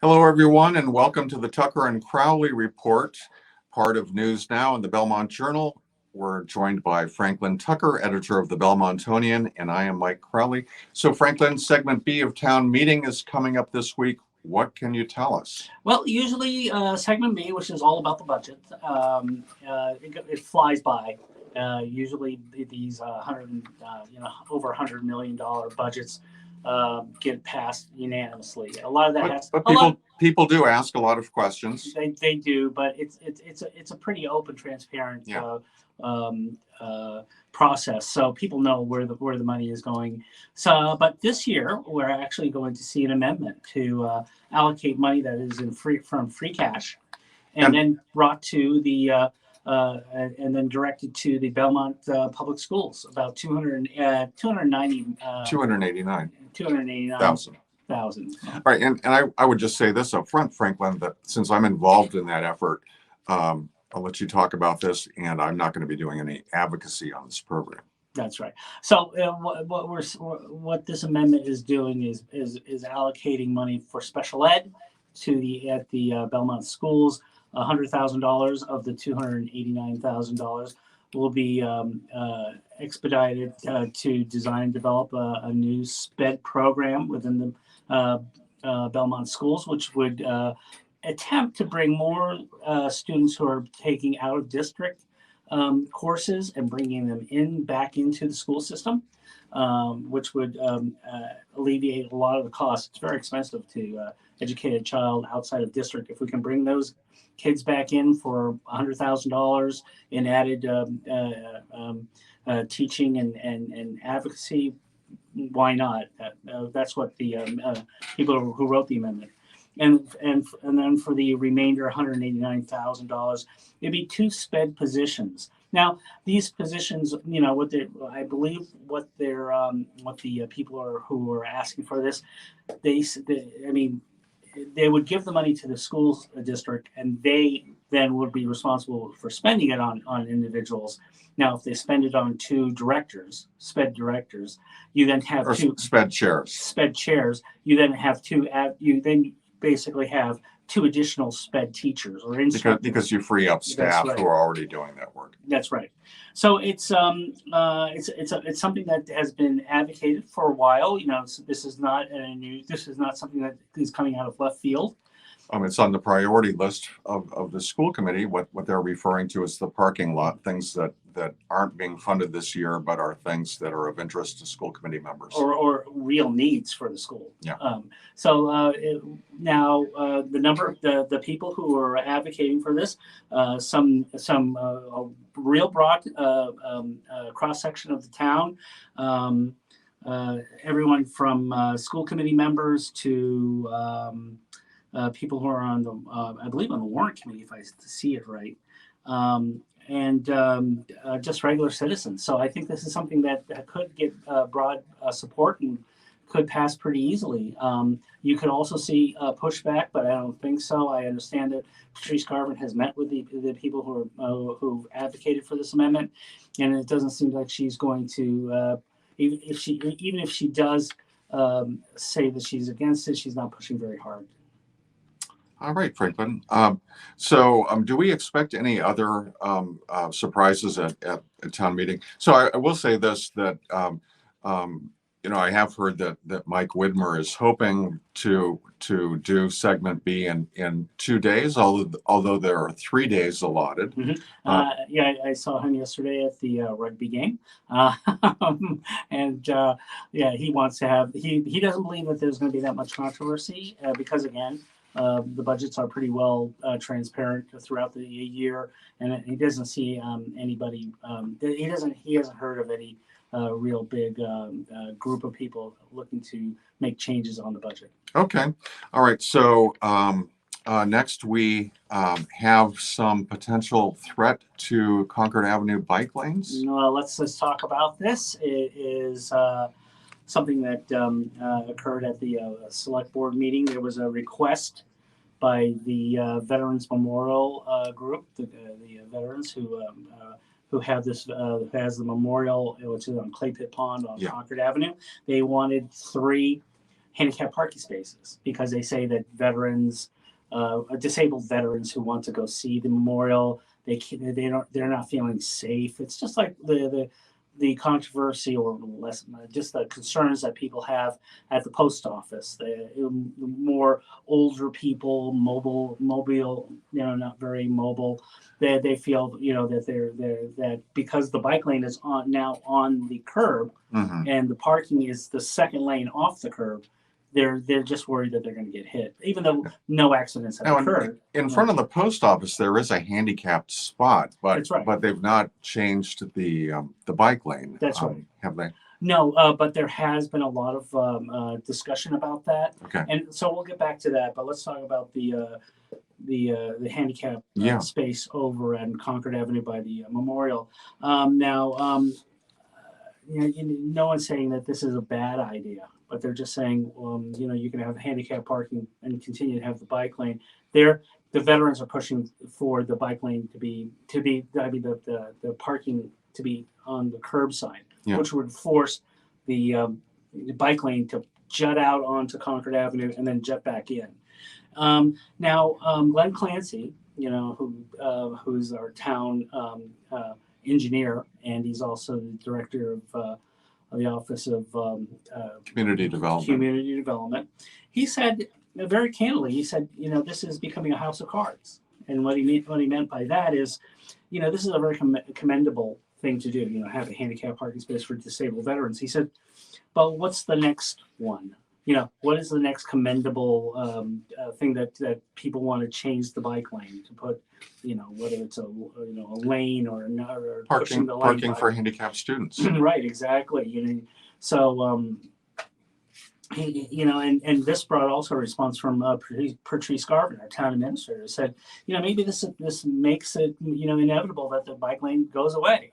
Hello, everyone, and welcome to the Tucker and Crowley Report, part of News Now in the Belmont Journal. We're joined by Franklin Tucker, editor of the Belmontonian, and I am Mike Crowley. So, Franklin, segment B of town meeting is coming up this week. What can you tell us? Well, usually segment B, which is all about the budget, it flies by. Usually these over $100 million budgets get passed unanimously. A lot of that has, But people do ask a lot of questions. They do, but it's a pretty open, transparent process, so people know where the money is going. So, but this year we're actually going to see an amendment to allocate money that is from free cash, and then brought to the and then directed to the Belmont public schools, about 289,000. Right, and I would just say this up front, Franklin, that since I'm involved in that effort, I'll let you talk about this, and I'm not going to be doing any advocacy on this program. That's right. So what this amendment is doing is allocating money for special ed at the Belmont schools. $100,000 of the $289,000 will be expedited to design and develop a new SPED program within the Belmont schools, which would attempt to bring more students who are taking out of district courses and bringing them back into the school system, which would alleviate a lot of the costs. It's very expensive to educate a child outside of district. If we can bring those kids back in for $100,000 in added teaching and advocacy, why not? That's what the people who wrote the amendment. And then for the remainder, $189,000, it'd be 2 SPED positions. Now, these positions, I believe what the people who are asking for this, they would give the money to the school district, and they then would be responsible for spending it on individuals. Now, if they spend it on 2 directors, SPED directors, you then have or 2 SPED chairs. SPED chairs. You then have 2. You then basically have 2 additional SPED teachers or instructors, because you free up staff who are already doing that work. That's right. So it's something that has been advocated for a while. This is not something that is coming out of left field. It's on the priority list of the school committee. What they're referring to is the parking lot, things that aren't being funded this year, but are things that are of interest to school committee members. Or real needs for the school. Yeah. Now the number of the people who are advocating for this, some real broad cross section of the town, everyone from school committee members to people who are on the, I believe on the warrant committee, if I see it right, and just regular citizens. So I think this is something that could get broad support and could pass pretty easily. You could also see pushback, but I don't think so. I understand that Patrice Garvin has met with the people who advocated for this amendment, and it doesn't seem like she's going to, even if she does say that she's against it, she's not pushing very hard. All right, Franklin. Do we expect any other surprises at town meeting? So I will say this, that I have heard that Mike Widmer is hoping to do segment B in 2 days, although there are 3 days allotted. Mm-hmm. I saw him yesterday at the rugby game, and he wants to have. He doesn't believe that there's going to be that much controversy because, again, the budgets are pretty well transparent throughout the year, and he doesn't see anybody. He hasn't heard of any real big group of people looking to make changes on the budget. Okay, all right. So next we have some potential threat to Concord Avenue bike lanes. Let's talk about this. It is something that occurred at the select board meeting. There was a request by the Veterans Memorial Group, the veterans who have this has the memorial, which is on Clay Pit Pond on Concord Avenue. They wanted 3 handicap parking spaces because they say that veterans, disabled veterans who want to go see the memorial, they're not feeling safe. It's just like the controversy or less just the concerns that people have at the post office. The more older people, mobile, not very mobile. They feel that that because the bike lane is now on the curb, and the parking is the second lane off the curb. They're just worried that they're going to get hit, even though no accidents have Now, occurred. in front of the post office, there is a handicapped spot, but That's right. but they've not changed the bike lane. That's right. Have they? No, but there has been a lot of discussion about that, Okay. and so we'll get back to that. But let's talk about the handicap space over at Concord Avenue by the memorial. Now, no one's saying that this is a bad idea, but they're just saying, you can have handicap parking and continue to have the bike lane. The veterans are pushing for the bike lane to be the parking to be on the curbside, which would force the bike lane to jut out onto Concord Avenue and then jet back in. Now, Glenn Clancy, who's our town engineer, and he's also the director of the Office of Community Development. He said very candidly, this is becoming a house of cards, and what he meant by that is, this is a very commendable thing to do. Have a handicap parking space for disabled veterans. He said, but what's the next one? What is the next commendable thing that people want to change the bike lane to put, whether it's a lane or pushing the lane parking for handicapped students. Right, exactly. So, and this brought also a response from Patrice Garvin, our town administrator, said, maybe this makes it, inevitable that the bike lane goes away.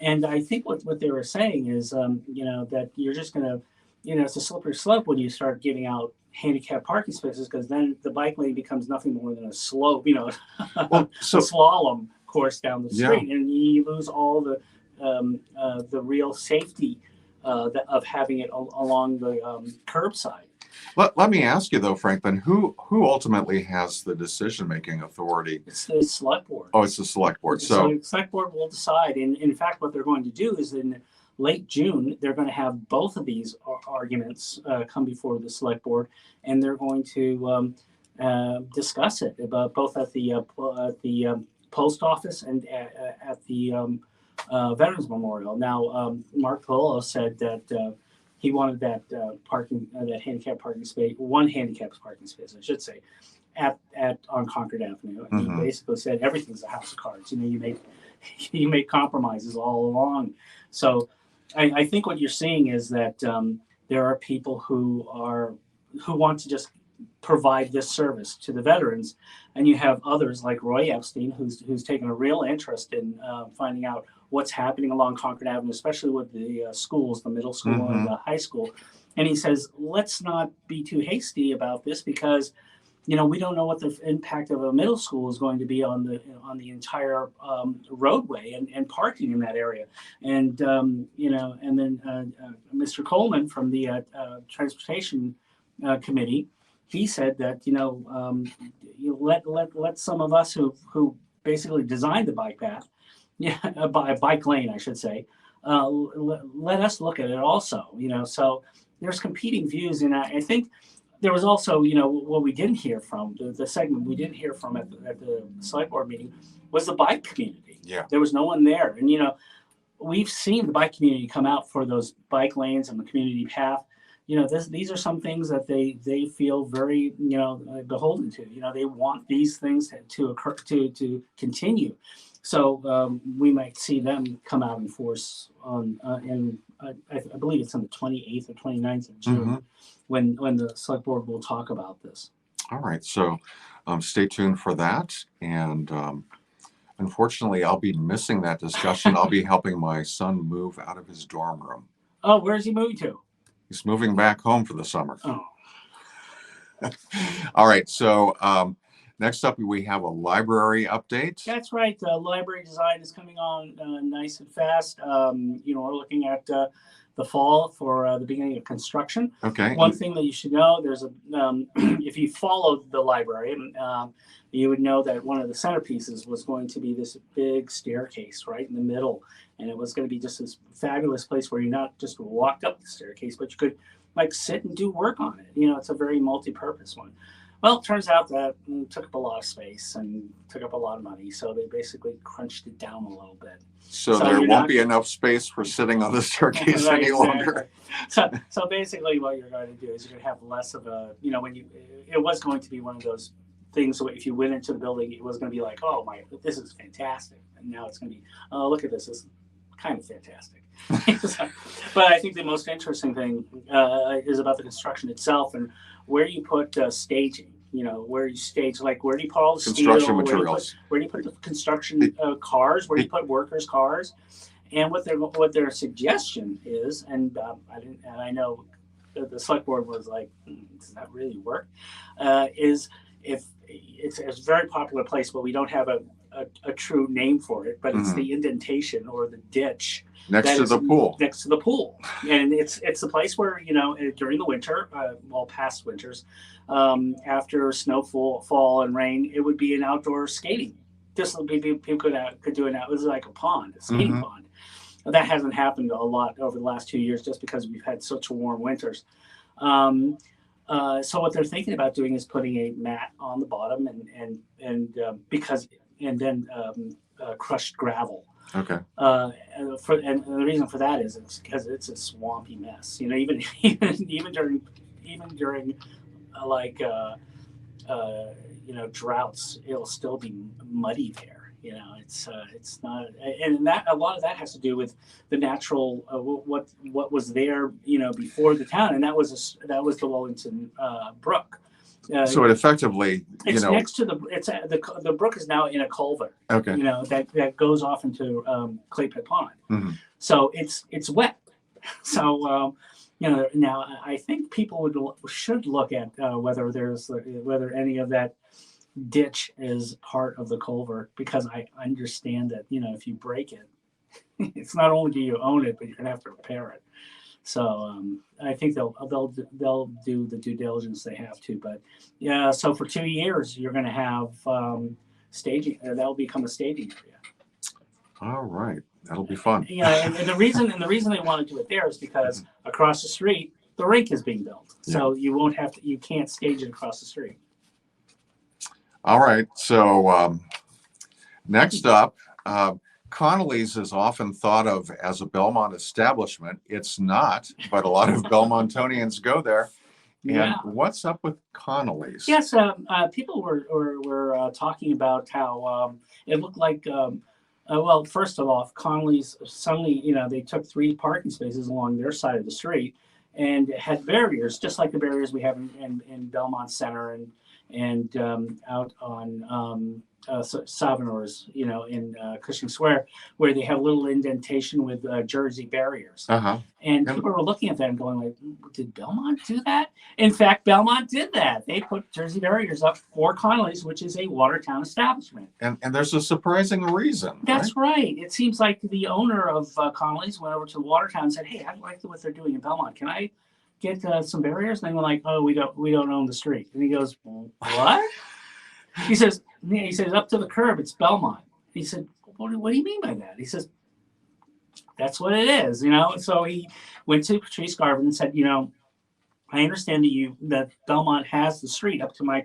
And I think what they were saying is, that you're just going to, it's a slippery slope when you start giving out handicap parking spaces, because then the bike lane becomes nothing more than a slope, a slalom course down the street, and you lose all the real safety of having it along the curbside. Let me ask you though, Franklin, who ultimately has the decision-making authority? It's the select board. Oh, it's the select board. So the select board will decide. And in fact, what they're going to do is in late June, they're going to have both of these arguments come before the select board, and they're going to discuss it about both at the post office and at the Veterans Memorial. Now, Mark Polo said that he wanted that that handicap parking space, one handicap parking space, I should say, on Concord Avenue. And he basically said everything's a house of cards. You make compromises all along. So I think what you're seeing is that there are people who want to just provide this service to the veterans, and you have others like Roy Epstein, who's taken a real interest in finding out what's happening along Concord Avenue, especially with the schools, the middle school and the high school. And he says, let's not be too hasty about this, because we don't know what the impact of a middle school is going to be on the entire roadway and parking in that area. And and then Mr. Coleman from the Transportation Committee, he said that let some of us who basically designed the bike path, a bike lane, I should say, let us look at it also. So there's competing views, and I think. There was also, what we didn't hear from, the segment we didn't hear from at the select board meeting was the bike community. Yeah. There was no one there. And, we've seen the bike community come out for those bike lanes and the community path. These are some things that they feel very, beholden to. They want these things to occur, to continue. So we might see them come out in force on, I believe it's on the 28th or 29th of June. When the select board will talk about this. All right, so stay tuned for that. And unfortunately, I'll be missing that discussion. I'll be helping my son move out of his dorm room. Oh, where's he moving to? He's moving back home for the summer. Oh. All right, so Next up, we have a library update. That's right. The library design is coming on nice and fast. We're looking at the fall for the beginning of construction. Okay. One thing that you should know, there's a if you followed the library, you would know that one of the centerpieces was going to be this big staircase right in the middle, and it was going to be just this fabulous place where you not just walked up the staircase, but you could like sit and do work on it. It's a very multi-purpose one. Well, it turns out that it took up a lot of space and took up a lot of money, so they basically crunched it down a little bit. So there won't be enough space for sitting on the staircase Right, any longer. So basically, what you're going to do is you're going to have less of a, it was going to be one of those things. So if you went into the building, it was going to be like, oh my, this is fantastic, and now it's going to be, oh look at this, this is kind of fantastic. But I think the most interesting thing is about the construction itself and where you put staging. Where you stage, like where do you put all the Construction steel, materials. where do you put the construction cars, where do you put workers' cars, and what their suggestion is, and I know the select board was like, does that really work? Is if it's a very popular place, but we don't have a true name for it, but it's the indentation or the ditch Next to the pool. Next to the pool, and it's the place where during the winter, past winters, after snowfall and rain, it would be an outdoor skating. Just people could do it now. It was like a pond, a skating pond. That hasn't happened a lot over the last 2 years, just because we've had such warm winters. So what they're thinking about doing is putting a mat on the bottom and then crushed gravel. Okay. And the reason for that is it's because it's a swampy mess. Even during droughts, it'll still be muddy there. It's not, and that a lot of that has to do with the natural what was there before the town, and that was the Wellington Brook. So it effectively, it's next to the brook is now in a culvert. Okay. That goes off into Clay Pit Pond. Mm-hmm. So it's wet. So now I think people should look at whether any of that ditch is part of the culvert, because I understand that if you break it, it's not only do you own it, but you're gonna have to repair it. So I think they'll do the due diligence they have to. But yeah, so for 2 years you're going to have staging. That'll become a staging area. All right, that'll be fun. And the reason they want to do it there is because across the street the rink is being built, so you can't stage it across the street. All right, so next up. Connolly's is often thought of as a Belmont establishment. It's not, but a lot of Belmontonians go there. And what's up with Connolly's? Yes, people were talking about how it looked like. Well, first of all, Connolly's suddenly, they took 3 parking spaces along their side of the street and had barriers, just like the barriers we have in Belmont Center and out on Savinors, in Cushing Square, where they have a little indentation with Jersey barriers. And people were looking at that and going like, did Belmont do that? In fact, Belmont did that. They put Jersey barriers up for Connolly's, which is a Watertown establishment. And there's a surprising reason. That's right. It seems like the owner of Connolly's went over to Watertown and said, hey, I like what they're doing in Belmont. Can I get some barriers? And they were like, oh, we don't own the street. And he goes, what? He says, up to the curb, it's Belmont. He said, what do you mean by that? He says, that's what it is, So he went to Patrice Garvin and said, I understand that Belmont has the street up to my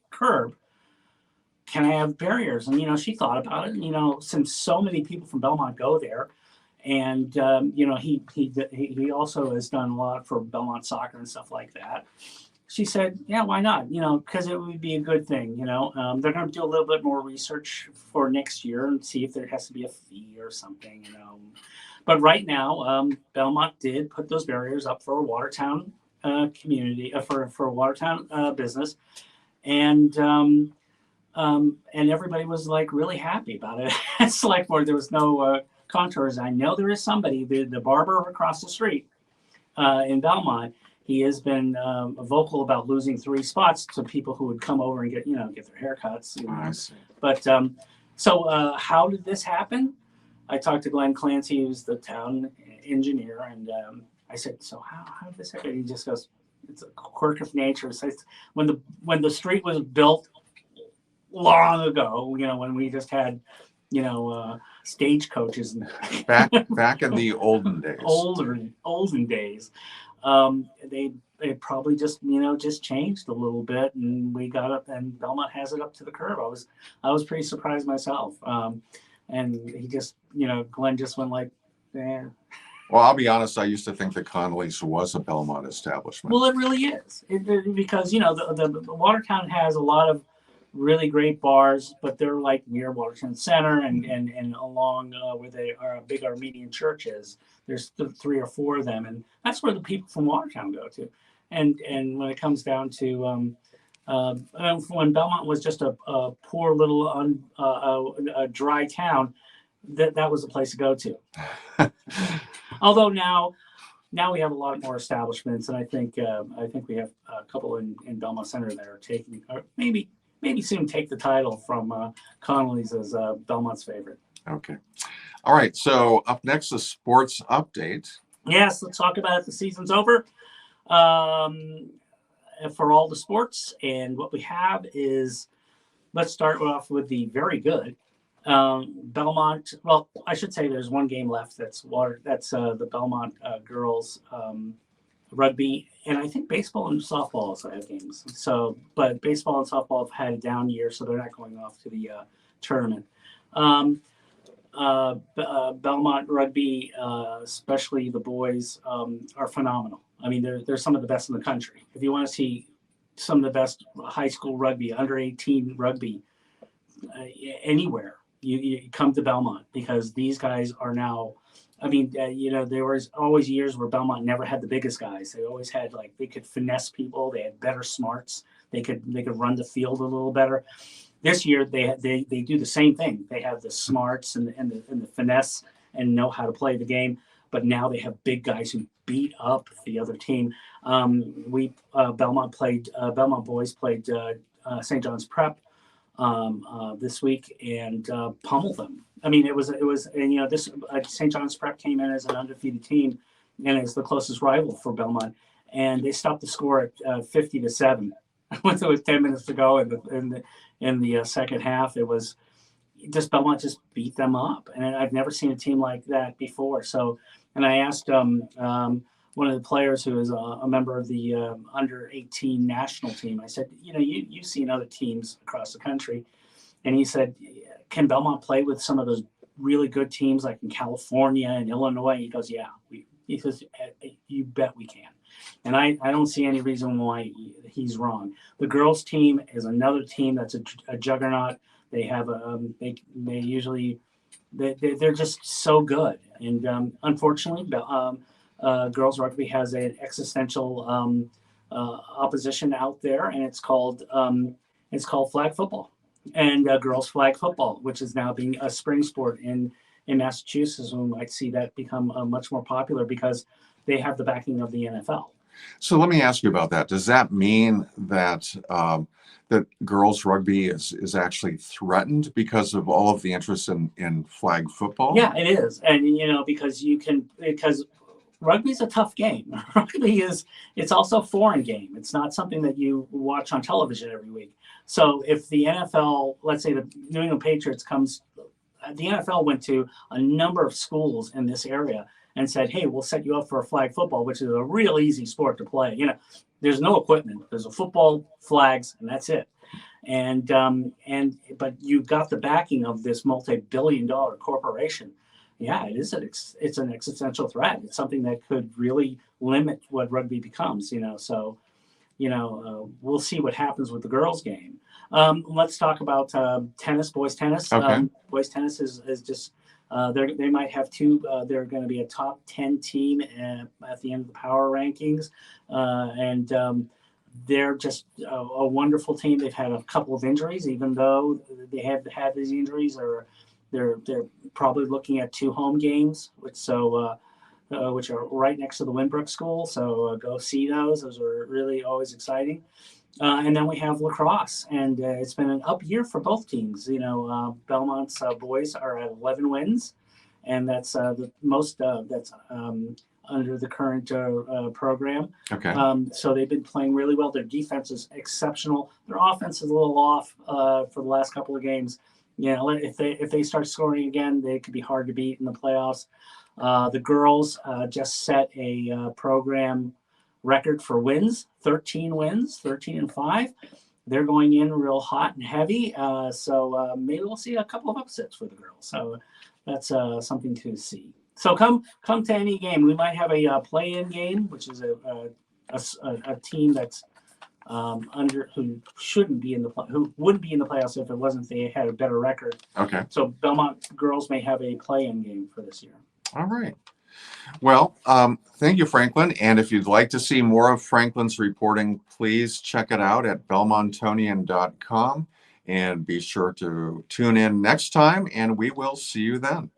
curb. Can I have barriers? And she thought about it. Since so many people from Belmont go there, and he also has done a lot for Belmont soccer and stuff like that. She said, yeah, why not? Because it would be a good thing. They're going to do a little bit more research for next year and see if there has to be a fee or something, But right now, Belmont did put those barriers up for a Watertown community, for a Watertown business. And everybody was like really happy about it. It's like there was no contours. I know there is somebody, the barber across the street in Belmont, he has been vocal about losing 3 spots to people who would come over and get their haircuts. I see. But so how did this happen? I talked to Glenn Clancy, who's the town engineer, and I said, "So how did this happen?" He just goes, "It's a quirk of nature." So when the street was built long ago, when we just had, stagecoaches and Back in the olden days. olden days, they probably just changed a little bit, and we got up, and Belmont has it up to the curb. I was pretty surprised myself, and he just Glenn just went like, eh. Well, I'll be honest. I used to think that Connolly's was a Belmont establishment. Well, it really is, because the Watertown has a lot of really great bars, but they're like near Watertown Center and along where they are a big Armenian church is. There's 3 or 4 of them, and that's where the people from Watertown go to. And when it comes down to when Belmont was just a poor little a dry town, that was the place to go to. Although now we have a lot more establishments, and I think we have a couple in Belmont Center that are taking, or maybe soon take the title from Connolly's as Belmont's favorite. Okay. All right. So up next, the sports update. Yes, let's talk about it. The season's over for all the sports, and what we have is, let's start off with the very good. Belmont. Well, I should say there's one game left. That's the Belmont girls rugby, and I think baseball and softball also have games. So, but baseball and softball have had a down year, so they're not going off to the tournament. Belmont rugby, especially the boys, are phenomenal. I mean, they're some of the best in the country. If you want to see some of the best high school rugby, under 18 rugby, anywhere, you come to Belmont, because these guys are now. I mean, there was always years where Belmont never had the biggest guys. They always had, like, they could finesse people. They had better smarts. They could run the field a little better. This year they do the same thing. They have the smarts and the finesse and know how to play the game. But now they have big guys who beat up the other team. Belmont boys played St. John's Prep this week and pummeled them. I mean, it was, and this St. John's Prep came in as an undefeated team, and it's the closest rival for Belmont, and they stopped the score at 50-7 with 10 minutes to go in the second half. It was just Belmont just beat them up, and I've never seen a team like that before. So, and I asked one of the players who is a member of the under 18 national team. I said, you've seen other teams across the country, and he said, can Belmont play with some of those really good teams like in California and Illinois? He goes, yeah. He says, you bet we can. And I don't see any reason why he's wrong. The girls' team is another team that's a juggernaut. They have they're just so good. And unfortunately, girls rugby has an existential opposition out there, and it's called flag football. And girls flag football, which is now being a spring sport in Massachusetts. We might see that become much more popular because they have the backing of the NFL. So let me ask you about that. Does that mean that that girls rugby is actually threatened because of all of the interest in flag football? Yeah, it is. And because rugby is a tough game. It's also a foreign game. It's not something that you watch on television every week. So if the NFL, let's say the New England Patriots the NFL went to a number of schools in this area and said, hey, we'll set you up for a flag football, which is a real easy sport to play. There's no equipment. There's a football, flags, and that's it. But you've got the backing of this multi-billion-dollar corporation. Yeah, it's an existential threat. It's something that could really limit what rugby becomes, So, we'll see what happens with the girls' game. Let's talk about tennis, boys tennis. Okay. Boys tennis is just they might have two. They're going to be a top 10 team at the end of the power rankings, and they're just a wonderful team. They've had a couple of injuries, even though they have had these injuries, or they're probably looking at 2 home games. which are right next to the Winbrook School. So go see those. Those are really always exciting. And then we have lacrosse, and it's been an up year for both teams. Belmont's boys are at 11 wins, and that's the most that's under the current program. Okay. So they've been playing really well. Their defense is exceptional. Their offense is a little off for the last couple of games. If they start scoring again, they could be hard to beat in the playoffs. The girls just set a program record for wins, 13 wins, 13-5. They're going in real hot and heavy. So maybe we'll see a couple of upsets for the girls. So that's something to see. So come to any game. We might have a play-in game, which is a team that's who wouldn't be in the playoffs if it wasn't they had a better record. Okay. So Belmont girls may have a play-in game for this year. All right. Well, thank you, Franklin. And if you'd like to see more of Franklin's reporting, please check it out at belmontonian.com, and be sure to tune in next time, and we will see you then.